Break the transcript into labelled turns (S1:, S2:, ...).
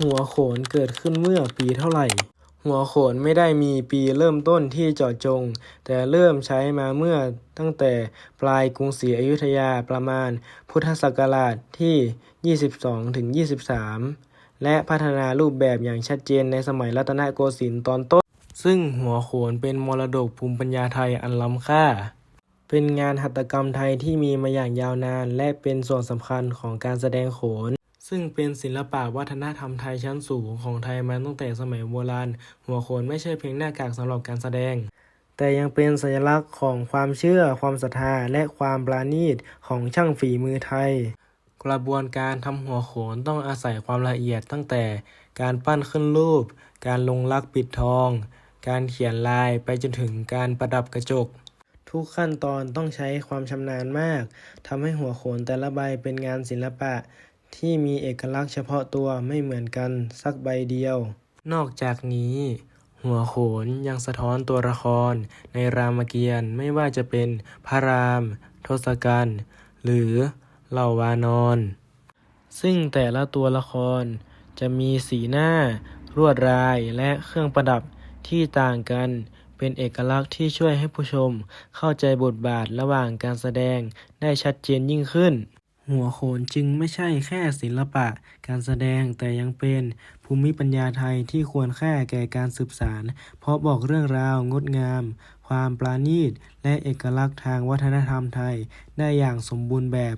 S1: หัวโขนเกิดขึ้นเมื่อปีเท่าไหร่หัวโขนไม่ได้มีปีเริ่มต้นที่เจาะจงแต่เริ่มใช้มาเมื่อตั้งแต่ปลายกรุงศรีอยุธยาประมาณพุทธศักราชที่22-23และพัฒนารูปแบบอย่างชัดเจนในสมัยรัตนโกสินทร์ตอนต้นซึ่งหัวโขนเป็นมรดกภูมิปัญญาไทยอันล้ำค่าเป็นงานหัตถกรรมไทยที่มีมาอย่างยาวนานและเป็นส่วนสำคัญของการแสดงโขนซึ่งเป็นศิลปะวัฒนธรรมไทยชั้นสูงของไทยมาตั้งแต่สมัยโบราณหัวโขนไม่ใช่เพียงหน้ากากสำหรับการแสดงแต่ยังเป็นสัญลักษณ์ของความเชื่อความศรัทธาและความปราณีตของช่างฝีมือไทยกระบวนการทำหัวโขนต้องอาศัยความละเอียดตั้งแต่การปั้นขึ้นรูปการลงลักษณ์ปิดทองการเขียนลายไปจนถึงการประดับกระจกทุกขั้นตอนต้องใช้ความชำนาญมากทำให้หัวโขนแต่ละใบเป็นงานศิลปะที่มีเอกลักษณ์เฉพาะตัวไม่เหมือนกันสักใบเดียวนอกจากนี้หัวโขนยังสะท้อนตัวละครในรามเกียรติ์ไม่ว่าจะเป็นพระรามทศกัณฐ์หรือเหล่าวานรซึ่งแต่ละตัวละครจะมีสีหน้าลวดลายและเครื่องประดับที่ต่างกันเป็นเอกลักษณ์ที่ช่วยให้ผู้ชมเข้าใจบทบาทระหว่างการแสดงได้ชัดเจนยิ่งขึ้นหัวโขนจึงไม่ใช่แค่ศิลปะการแสดงแต่ยังเป็นภูมิปัญญาไทยที่ควรค่าแก่การสืบสานเพราะบอกเรื่องราวงดงามความปราณีตและเอกลักษณ์ทางวัฒนธรรมไทยได้อย่างสมบูรณ์แบบ